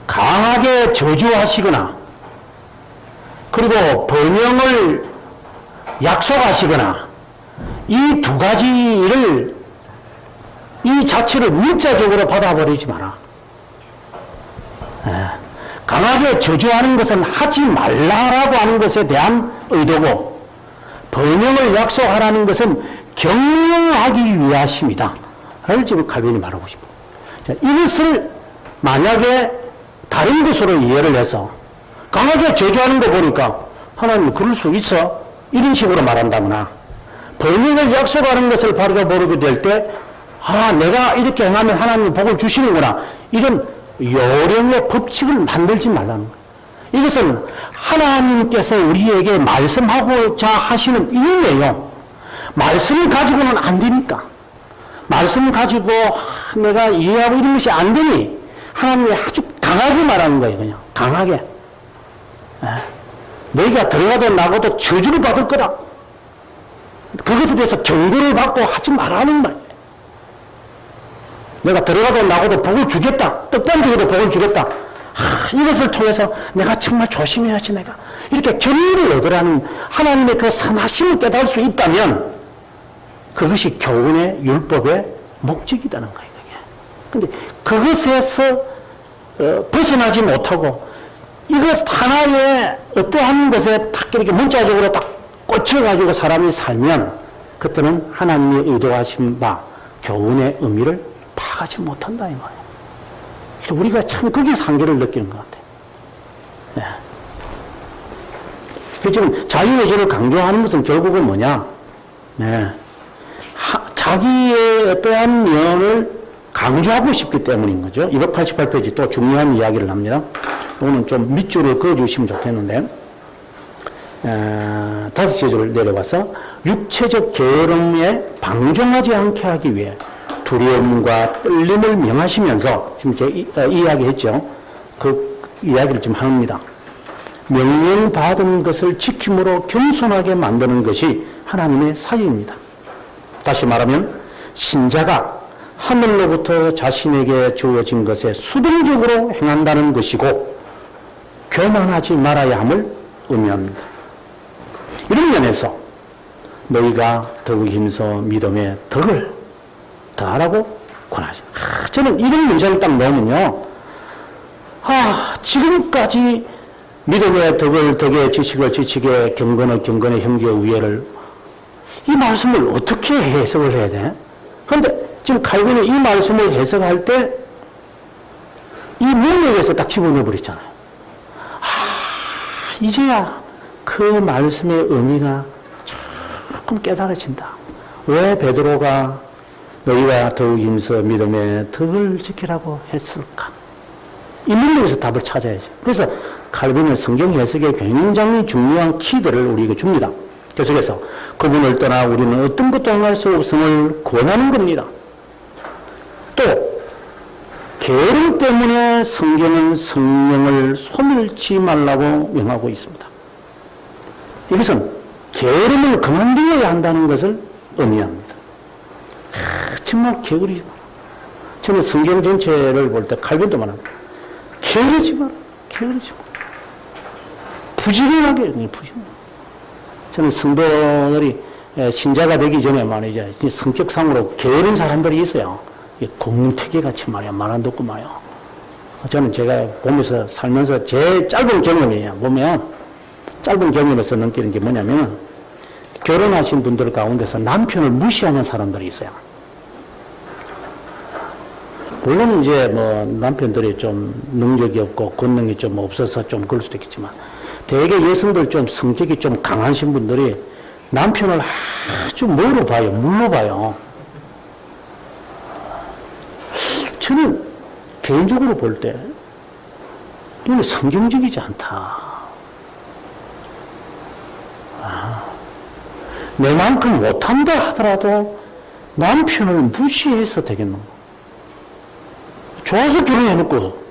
강하게 저주하시거나, 그리고 번영을 약속하시거나, 이 두 가지를, 이 자체를 문자적으로 받아버리지 마라. 강하게 저주하는 것은 하지 말라라고 하는 것에 대한 의도고, 번영을 약속하라는 것은 격려하기 위하심이다. 를 지금 칼빈이 말하고 싶어요. 자, 이것을 만약에 다른 것으로 이해를 해서 강하게 저주하는 거 보니까 하나님 그럴 수 있어? 이런 식으로 말한다거나, 번영을 약속하는 것을 바르게 모르게 될 때, 내가 이렇게 행하면 하나님 복을 주시는구나, 이런 요령의 법칙을 만들지 말라는 거예요. 이것은 하나님께서 우리에게 말씀하고자 하시는 이유예요. 말씀을 가지고는 안 되니까. 말씀을 가지고 내가 이해하고 이런 것이 안 되니 하나님이 아주 강하게 말하는 거예요. 그냥 강하게. 너희가 들어가도 나가도 저주를 받을 거다. 그것에 대해서 경고를 받고 하지 말라는 말이에요. 내가 들어가도 나가도 복을 주겠다. 떡반죽에도 복을 주겠다. 이것을 통해서 내가 정말 조심해야지, 내가. 이렇게 격려를 얻으라는 하나님의 그 선하심을 깨달을 수 있다면 그것이 교훈의 율법의 목적이라는 거예요. 그런데 그것에서 벗어나지 못하고 이것 하나의 어떠한 것에 딱 이렇게 문자적으로 딱 꽂혀가지고 사람이 살면 그때는 하나님이 의도하신 바 교훈의 의미를 파악하지 못한다 이 말이에요. 우리가 참 거기서 한계를 느끼는 것 같아요. 지금 자유의지를 강조하는 것은 결국은 뭐냐? 자기의 어떠한 면을 강조하고 싶기 때문인 거죠. 288페이지 또 중요한 이야기를 합니다. 오늘 좀 밑줄을 그어주시면 좋겠는데, 5제줄 내려와서 육체적 게으름에 방종하지 않게 하기 위해 두려움과 떨림을 명하시면서, 지금 제가 이야기했죠. 그 이야기를 좀 합니다. 명령받은 것을 지킴으로 겸손하게 만드는 것이 하나님의 사유입니다. 다시 말하면 신자가 하늘로부터 자신에게 주어진 것에 수동적으로 행한다는 것이고 교만하지 말아야 함을 의미합니다. 이런 면에서 너희가 더욱 힘써 믿음의 덕을 더하라고 권하죠. 저는 이런 문장을 딱 넣으면요, 지금까지 믿음의 덕을 덕의 지식을 지식의 경건의 경건의 형제의 우애를, 이 말씀을 어떻게 해석을 해야 돼? 그런데 지금 칼빈이 이 말씀을 해석할 때 이 문맥에서 딱 집어넣어 버렸잖아요. 이제야 그 말씀의 의미가 조금 깨달아진다. 왜 베드로가 너희가 더욱 힘써 믿음의 덕을 지키라고 했을까? 이 문맥에서 답을 찾아야죠. 그래서 칼빈은 성경 해석에 굉장히 중요한 키들을 우리에게 줍니다. 계속해서 그분을 떠나 우리는 어떤 것도 행할 수 없음을 권하는 겁니다. 또 게으름 때문에 성경은 성령을 소멸치 말라고 명하고 있습니다. 이것은 게으름을 그만두어야 한다는 것을 의미합니다. 정말 게으르지 마라. 저는 성경 전체를 볼 때 칼빈도 말합니다. 게으르지 마라. 게으르지 마라. 부지런하게, 부지런하게. 저는 성도들이 신자가 되기 전에 말이죠. 성격상으로 게으른 사람들이 있어요. 공태계 같이 말이야. 말 안 듣고 말이야. 저는 제가 보면서 살면서 제일 짧은 경험이에요. 보면 짧은 경험에서 느끼는 게 뭐냐면 결혼하신 분들 가운데서 남편을 무시하는 사람들이 있어요. 물론 이제 뭐 남편들이 좀 능력이 없고 권능이 좀 없어서 좀 그럴 수도 있겠지만 대개 여성들 좀 성격이 좀 강하신 분들이 남편을 아주 뭐로 봐요? 물로 봐요. 저는 개인적으로 볼 때 이건 성경적이지 않다. 내만큼 못한다 하더라도 남편을 무시해서 되겠노? 좋아서 결혼해놓고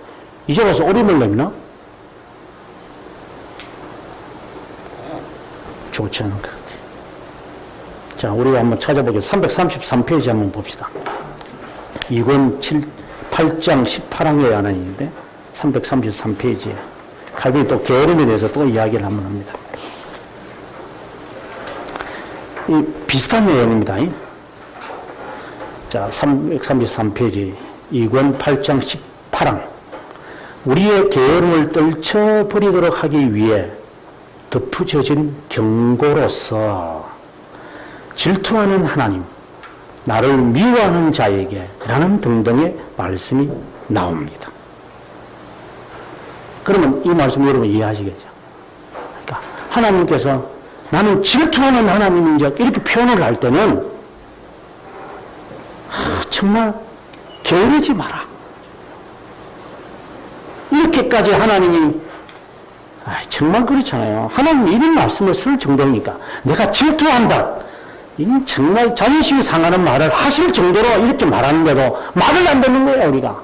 이제 와서 어림을 냅나? 좋지 않은 것 같아요. 자, 우리가 한번 찾아보겠습니다. 333페이지 한번 봅시다. 이건 8장 18항에 관한 얘기인데 333페이지에 칼빈이 또 게으름에 대해서 또 이야기를 한번 합니다. 이 비슷한 내용입니다. 자, 333페이지 2권 8장 18항 우리의 게으름을 떨쳐버리도록 하기 위해 덧붙여진 경고로서 질투하는 하나님, 나를 미워하는 자에게 라는 등등의 말씀이 나옵니다. 그러면 이 말씀 여러분 이해하시겠죠? 그러니까 하나님께서 나는 질투하는 하나님인즉 이렇게 표현을 할 때는 정말 게으르지 마라. 이렇게까지 하나님이 정말 그렇잖아요. 하나님이 이런 말씀을 쓸 정도니까 내가 질투한다. 이 정말 자존심이 상하는 말을 하실 정도로 이렇게 말하는데도 말을 안 듣는 거예요, 우리가.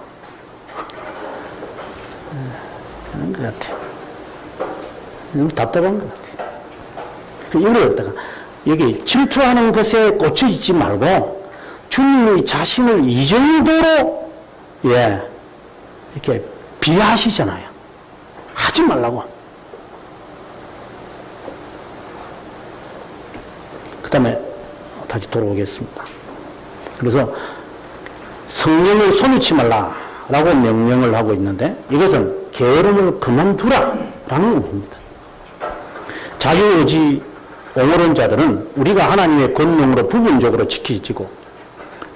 그런 것 같아요. 너무 답답한 것 같아요. 이러다가 여기 질투하는 것에 꽂혀 있지 말고 주님의 자신을 이 정도로 이렇게 비하하시잖아요. 하지 말라고. 그 다음에 다시 돌아오겠습니다. 그래서 성령을 소멸치 말라라고 명령을 하고 있는데 이것은 게으름을 그만두라라는 의미입니다. 자유의지 옹호론자들은 우리가 하나님의 권능으로 부분적으로 지켜지고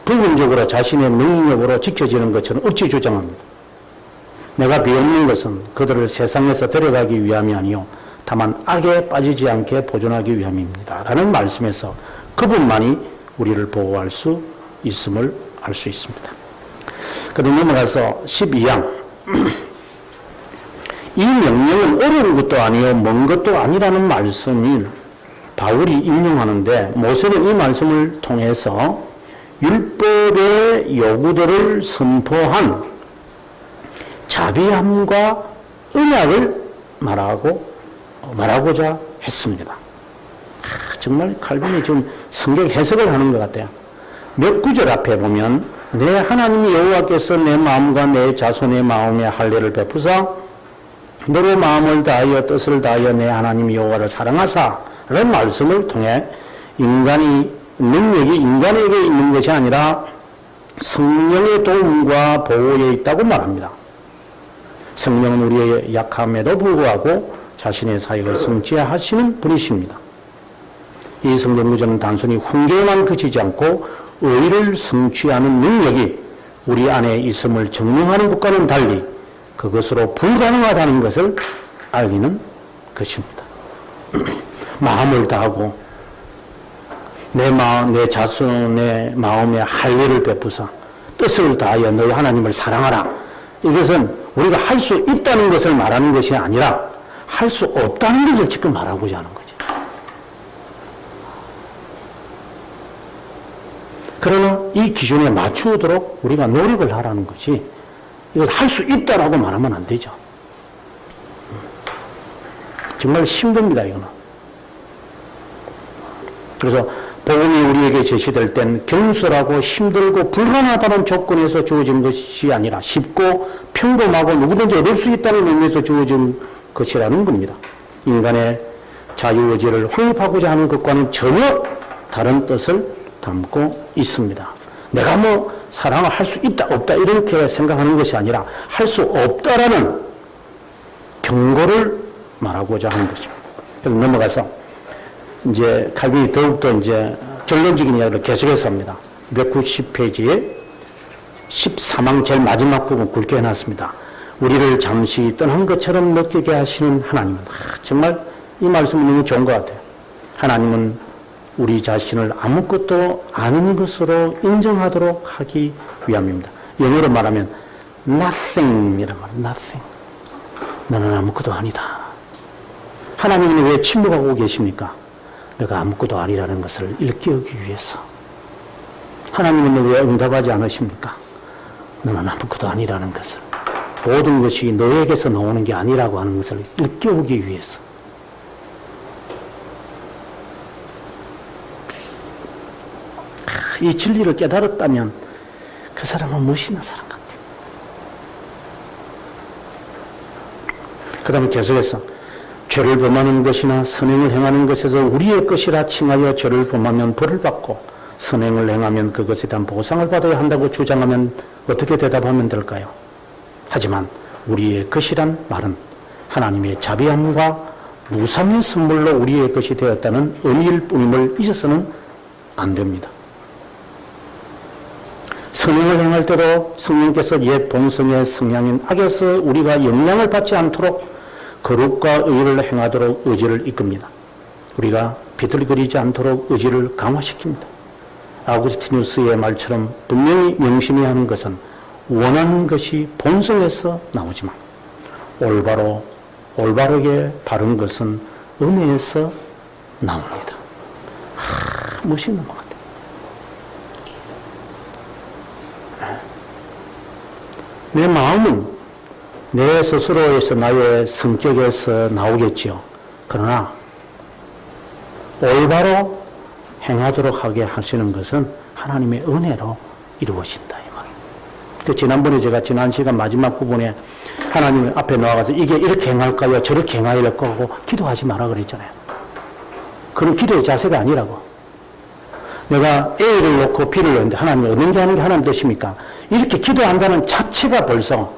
부분적으로 자신의 능력으로 지켜지는 것처럼 어찌 주장합니다. 내가 비웃는 것은 그들을 세상에서 데려가기 위함이 아니요 다만 악에 빠지지 않게 보존하기 위함입니다. 라는 말씀에서 그분만이 우리를 보호할 수 있음을 알 수 있습니다. 그럼 넘어가서 12장 이 명령은 어려운 것도 아니요 먼 것도 아니라는 말씀을 바울이 인용하는데 모세는 이 말씀을 통해서 율법의 요구들을 선포한 자비함과 언약을 말하고자 했습니다. 정말 칼빈이 지금 성경 해석을 하는 것 같아요. 몇 구절 앞에 보면 내 하나님 여호와께서 내 마음과 내 자손의 마음에 할례를 베푸사 너로 마음을 다하여 뜻을 다하여 내 하나님 여호와를 사랑하사 라는 말씀을 통해 능력이 인간에게 있는 것이 아니라 성령의 도움과 보호에 있다고 말합니다. 성령은 우리의 약함에도 불구하고 자신의 사역을 성취하시는 분이십니다. 이 성령 구조는 단순히 훈계에만 그치지 않고 의를 성취하는 능력이 우리 안에 있음을 증명하는 것과는 달리 그것으로 불가능하다는 것을 알리는 것입니다. 마음을 다하고 내 자손의 마음에 할례를 베푸사 뜻을 다하여 너희 하나님을 사랑하라. 이것은 우리가 할 수 있다는 것을 말하는 것이 아니라 할 수 없다는 것을 지금 말하고자 하는 거죠. 그러나 이 기준에 맞추도록 우리가 노력을 하라는 것이 이걸 할 수 있다라고 말하면 안 되죠. 정말 힘듭니다, 이거는. 그래서 복음이 우리에게 제시될 땐 경솔하고 힘들고 불가능하다는 조건에서 주어진 것이 아니라 쉽고 평범하고 누구든지 얻을 수 있다는 의미에서 주어진 것이라는 겁니다. 인간의 자유의지를 확립하고자 하는 것과는 전혀 다른 뜻을 담고 있습니다. 내가 뭐 사랑을 할 수 있다 없다 이렇게 생각하는 것이 아니라 할 수 없다라는 경고를 말하고자 하는 것입니다. 그래서 넘어가서 이제 칼빈이 더욱더 이제 결론적인 이야기를 계속해서 합니다. 190페이지에 14망 제일 마지막 부분 굵게 해놨습니다. 우리를 잠시 떠난 것처럼 느끼게 하시는 하나님은 정말 이 말씀은 너무 좋은 것 같아요. 하나님은 우리 자신을 아무것도 아닌 것으로 인정하도록 하기 위함입니다. 영어로 말하면 nothing이란 말이에요. nothing. 너는 아무것도 아니다. 하나님은 왜 침묵하고 계십니까? 내가 아무것도 아니라는 것을 일깨우기 위해서. 하나님은 왜 응답하지 않으십니까? 너는 아무것도 아니라는 것을. 모든 것이 너에게서 나오는 게 아니라고 하는 것을 일깨우기 위해서. 이 진리를 깨달았다면 그 사람은 멋있는 사람 같아요. 그 다음에 계속해서 죄를 범하는 것이나 선행을 행하는 것에서 우리의 것이라 칭하여 죄를 범하면 벌을 받고 선행을 행하면 그것에 대한 보상을 받아야 한다고 주장하면 어떻게 대답하면 될까요? 하지만 우리의 것이란 말은 하나님의 자비함과 무상의 선물로 우리의 것이 되었다는 의미일 뿐임을 잊어서는 안 됩니다. 선행을 행할 때도 성령께서 옛 본성의 성향인 악에서 우리가 영향을 받지 않도록 거룩과 의를 행하도록 의지를 이끕니다. 우리가 비틀거리지 않도록 의지를 강화시킵니다. 아구스티누스의 말처럼 분명히 명심해야 하는 것은 원하는 것이 본성에서 나오지만 올바르게 바른 것은 은혜에서 나옵니다. 멋있는 것 같아요. 내 마음은 내 스스로에서 나의 성격에서 나오겠지요. 그러나 올바로 행하도록 하게 하시는 것은 하나님의 은혜로 이루어진다. 이 말이에요. 지난번에 제가 지난 시간 마지막 부분에 하나님 앞에 나와가서 이게 이렇게 행할까요? 저렇게 행해야 될 거고 기도하지 마라 그랬잖아요. 그런 기도의 자세가 아니라고. 내가 A를 놓고 B를 넣는데 하나님 얻는 게 하는 게 하나님 뜻입니까? 이렇게 기도한다는 자체가 벌써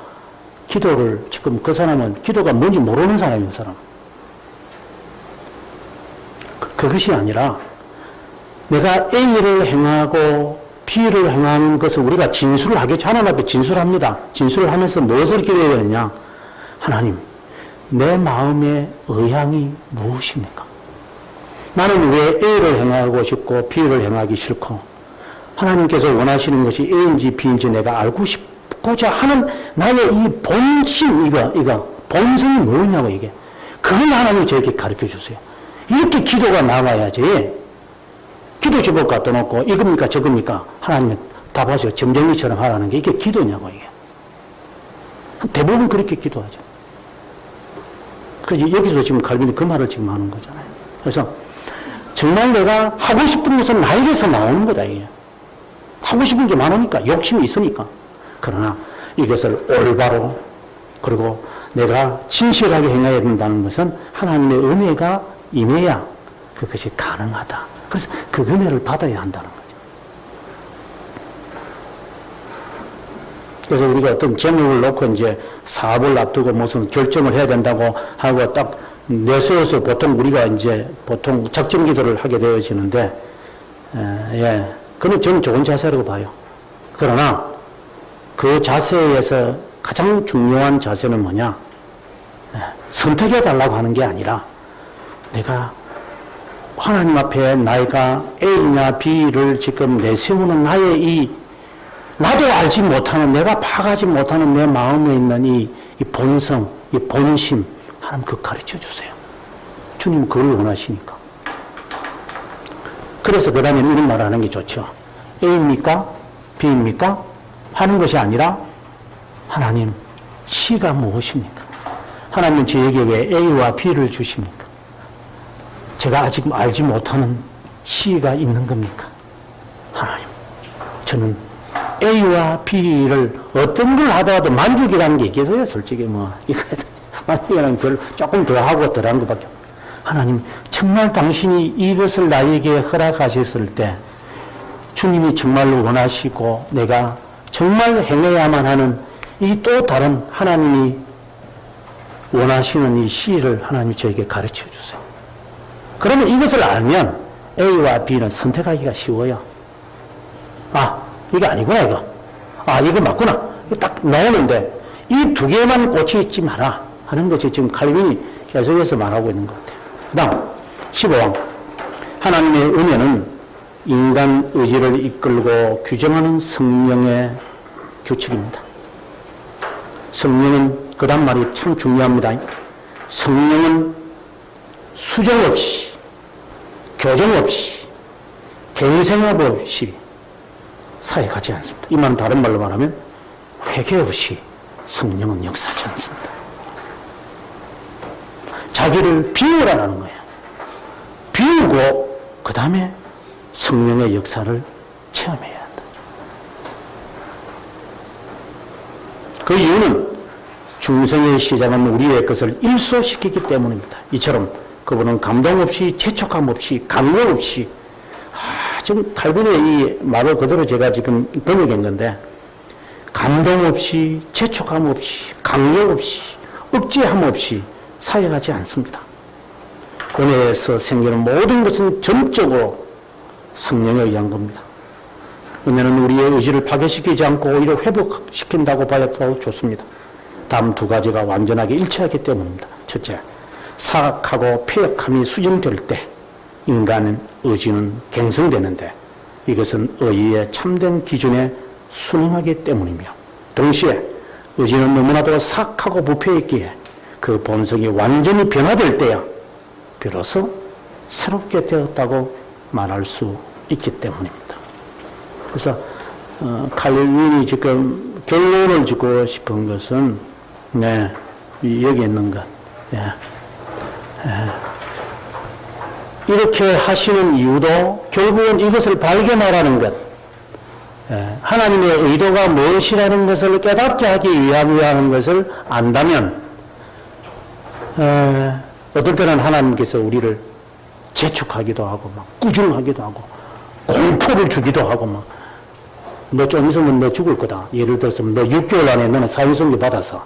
기도를 지금 그 사람은 기도가 뭔지 모르는 사람이에요. 그 사람. 그것이 아니라 내가 A를 행하고 B를 행하는 것을 우리가 진술을 하겠죠. 하나님 앞에 진술합니다. 진술을 하면서 무엇을 기도해야 되느냐? 하나님, 내 마음의 의향이 무엇입니까? 나는 왜 A를 행하고 싶고 B를 행하기 싫고 하나님께서 원하시는 것이 A인지 B인지 내가 알고 싶고자 하는 나의 이 본심, 이거 본성이 뭐냐고 이게. 그걸 하나님이 저에게 가르쳐 주세요. 이렇게 기도가 나와야지. 기도 제목 갖다 놓고 이겁니까 저겁니까? 하나님 답하세요. 점쟁이처럼 하라는 게 이게 기도냐고 이게. 대부분 그렇게 기도하죠. 그래서 여기서 지금 칼빈이 그 말을 지금 하는 거잖아요. 그래서 정말 내가 하고 싶은 것은 나에게서 나오는 거다 이게. 하고 싶은 게 많으니까 욕심이 있으니까. 그러나 이것을 올바로 그리고 내가 진실하게 행해야 된다는 것은 하나님의 은혜가 임해야 그것이 가능하다. 그래서 그 은혜를 받아야 한다는 거죠. 그래서 우리가 어떤 제목을 놓고 이제 사업을 앞두고 무슨 결정을 해야 된다고 하고 딱 내세워서 보통 우리가 이제 보통 작정 기도를 하게 되어지는데, 그건 저는 좋은 자세라고 봐요. 그러나 그 자세에서 가장 중요한 자세는 뭐냐? 선택해 달라고 하는 게 아니라 내가 하나님 앞에 나이가 A나 B를 지금 내세우는 나의 이 나도 알지 못하는 내가 파가지 못하는 내 마음에 있는 이 본성, 이 본심 하나님 그거 가르쳐 주세요. 주님 그걸 원하시니까. 그래서 그 다음에 이런 말을 하는 게 좋죠. A입니까? B입니까? 하는 것이 아니라 하나님, C가 무엇입니까? 하나님 저에게 왜 A와 B를 주십니까? 제가 아직 알지 못하는 C가 있는 겁니까? 하나님, 저는 A와 B를 어떤 걸 하더라도 만족이라는 게 있겠어요? 솔직히 이거 만족이라는 별 조금 더 하고 덜한 것밖에 없어요. 하나님, 정말 당신이 이것을 나에게 허락하셨을 때 주님이 정말로 원하시고 내가 정말 행해야만 하는 이 또 다른 하나님이 원하시는 이 C를 하나님이 저에게 가르쳐 주세요. 그러면 이것을 알면 A와 B는 선택하기가 쉬워요. 아, 이게 아니구나, 이거. 아, 이거 맞구나. 딱 나오는데 이 두 개만 꽂혀 있지 마라 하는 것이 지금 칼빈이 계속해서 말하고 있는 것 같아요. 그 다음 15왕. 하나님의 은혜는 인간 의지를 이끌고 규정하는 성령의 규칙입니다. 성령은, 그 다음 말이 참 중요합니다. 성령은 수정 없이, 교정 없이, 갱생업 없이 사역하지 않습니다. 이 말은 다른 말로 말하면 회개 없이 성령은 역사하지 않습니다. 자기를 비우라는 거예요. 비우고 그 다음에 성령의 역사를 체험해야 한다. 그 이유는 중생의 시작은 우리의 것을 일소시키기 때문입니다. 이처럼 그분은 감동 없이, 재촉함 없이, 강력 없이, 지금 칼빈의 이 말을 그대로 제가 지금 번역한 건데, 감동 없이, 재촉함 없이, 강력 없이, 억제함 없이 사역하지 않습니다. 은혜에서 생기는 모든 것은 전적으로 성령에 의한 겁니다. 은혜는 우리의 의지를 파괴시키지 않고 오히려 회복시킨다고 봐도 좋습니다. 다음 두 가지가 완전하게 일치하기 때문입니다. 첫째, 사악하고 폐역함이 수정될 때 인간의 의지는 갱성되는데 이것은 의의 참된 기준에 순응하기 때문이며, 동시에 의지는 너무나도 사악하고 부패했기에 그 본성이 완전히 변화될 때야 비로소 새롭게 되었다고 말할 수 있기 때문입니다. 그래서 칼빈이 지금 결론을 짓고 싶은 것은 여기 있는 것. 이렇게 하시는 이유도 결국은 이것을 발견하라는 것, 하나님의 의도가 무엇이라는 것을 깨닫게 하기 위함이라는 것을 안다면, 어떨 때는 하나님께서 우리를 재촉하기도 하고, 막 꾸중하기도 하고, 공포를 주기도 하고, 너 좀 있으면 너 죽을 거다. 예를 들어서 너 6개월 안에 너는 사형선고 받아서,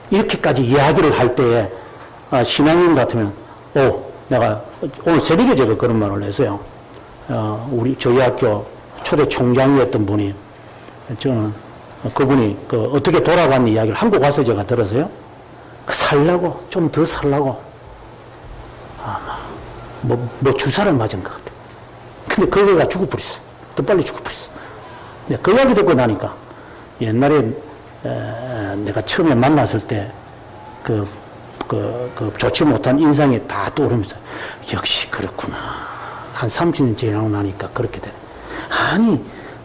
이렇게까지 이야기를 할 때에, 신앙인 같으면, 내가 오늘 새벽에 제가 그런 말을 했어요. 저희 학교 초대 총장이었던 분이, 저는 그분이 어떻게 돌아간 이야기를 한국 와서 제가 들었어요. 살라고, 좀 더 살라고, 주사를 맞은 것 같아. 근데 그 애가 죽어버렸어. 더 빨리 죽어버렸어. 그 이야기 듣고 나니까, 옛날에 내가 처음에 만났을 때, 좋지 못한 인상이 다 떠오르면서, 역시 그렇구나. 한 30년 지나고 나니까 그렇게 돼. 아니,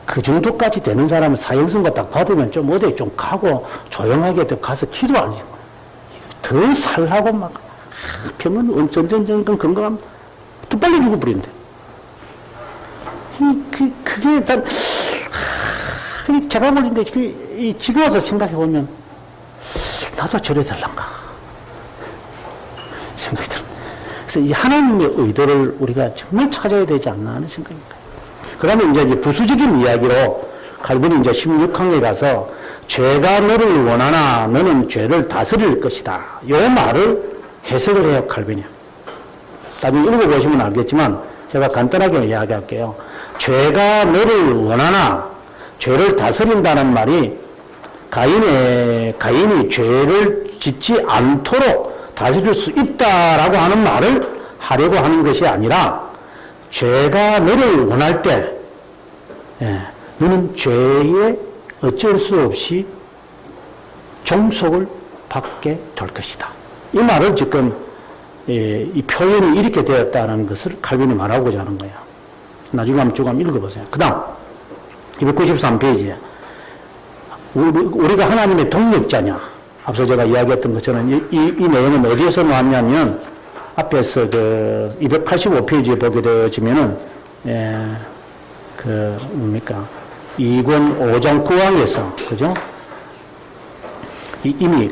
그 정도까지 되는 사람은 사형선고 딱 받으면 좀 어디 좀 가고 조용하게 가서 기도하지. 더 살라고 막, 병은 점점 건강하면 더 빨리 죽어버린대. 그게 다, 제가 보는데, 지금 와서 생각해보면, 나도 저래 달란가. 생각이 들어요. 그래서 이 하나님의 의도를 우리가 정말 찾아야 되지 않나 하는 생각입니다. 그러면 이제 부수적인 이야기로 칼빈이 이제 16항에 가서 죄가 너를 원하나 너는 죄를 다스릴 것이다. 이 말을 해석을 해요, 칼빈이. 나중에 읽어보시면 알겠지만 제가 간단하게 이야기할게요. 죄가 너를 원하나 죄를 다스린다는 말이 가인이 죄를 짓지 않도록 다스릴 수 있다라고 하는 말을 하려고 하는 것이 아니라, 죄가 너를 원할 때 너는 죄에 어쩔 수 없이 종속을 받게 될 것이다. 이 말을 지금 이 표현이 이렇게 되었다는 것을 칼빈이 말하고자 하는 거예요. 나중에 한번 쭉 한번 읽어보세요. 그 다음 293페이지에 우리가 하나님의 동력자냐? 앞서 제가 이야기했던 것처럼 이 내용은 어디에서 나왔냐면 앞에서 그 285페이지에 보게 되어지면은 뭡니까? 2권 5장 9항에서 그죠? 이미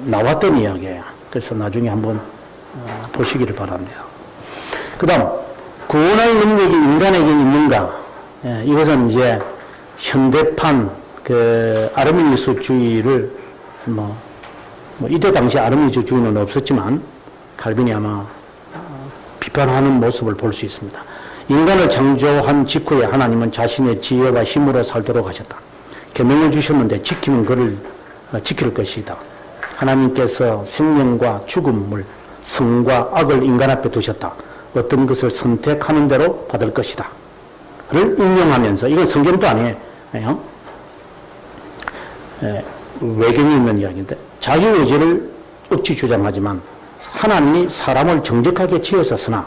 나왔던 이야기예요. 그래서 나중에 한번 보시기를 바랍니다. 그 다음, 구원할 능력이 인간에게 있는가? 이것은 이제 현대판 아르미니스주의를 이때 당시 아르미니스주의는 없었지만 칼빈이 아마 비판하는 모습을 볼 수 있습니다. 인간을 창조한 직후에 하나님은 자신의 지혜와 힘으로 살도록 하셨다. 계명을 주셨는데 지키면 그를 지킬 것이다. 하나님께서 생명과 죽음을, 성과 악을 인간 앞에 두셨다. 어떤 것을 선택하는 대로 받을 것이다. 를 인용하면서, 이건 성경도 아니에요. 외경이 있는 이야기인데, 자유의지를 억지 주장하지만 하나님이 사람을 정직하게 지으셨으나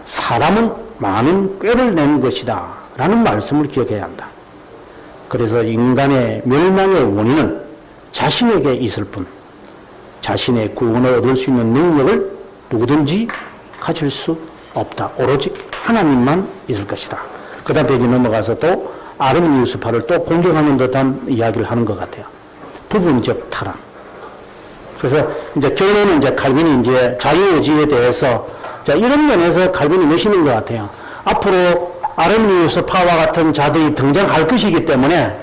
사람은 많은 꾀를 낸 것이다. 라는 말씀을 기억해야 한다. 그래서 인간의 멸망의 원인은 자신에게 있을 뿐 자신의 구원을 얻을 수 있는 능력을 누구든지 가질 수 없다. 오로지 하나님만 있을 것이다. 그 다음 페이지 넘어가서 또 아르미니우스파를 또 공격하는 듯한 이야기를 하는 것 같아요. 부분적 타락. 그래서 이제 결론은 이제 칼빈이 이제 자유의지에 대해서 이런 면에서 칼빈이 내시는 것 같아요. 앞으로 아르미니우스파와 같은 자들이 등장할 것이기 때문에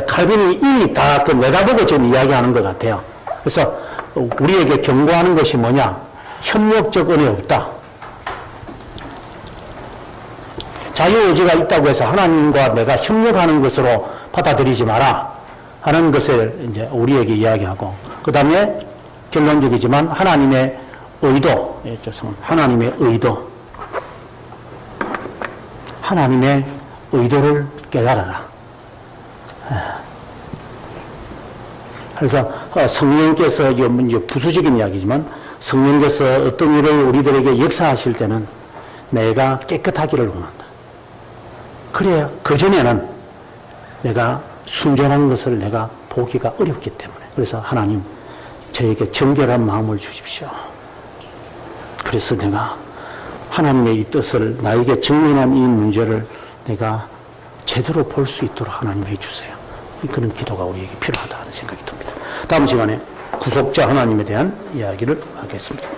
칼빈이 이미 다 내다보고 지금 이야기하는 것 같아요. 그래서 우리에게 경고하는 것이 뭐냐? 협력적 은혜 없다. 자유의지가 있다고 해서 하나님과 내가 협력하는 것으로 받아들이지 마라 하는 것을 이제 우리에게 이야기하고, 그 다음에 결론적이지만 하나님의 의도, 하나님의 의도를 깨달아라. 그래서 성령께서 이제 부수적인 이야기지만 성령께서 어떤 일을 우리들에게 역사하실 때는 내가 깨끗하기를 원한다. 그래야 그전에는 내가 순전한 것을 내가 보기가 어렵기 때문에. 그래서 하나님, 저에게 정결한 마음을 주십시오. 그래서 내가 하나님의 이 뜻을 나에게 직면한 이 문제를 내가 제대로 볼 수 있도록 하나님 해주세요. 그런 기도가 우리에게 필요하다는 생각이 듭니다. 다음 시간에 구속자 하나님에 대한 이야기를 하겠습니다.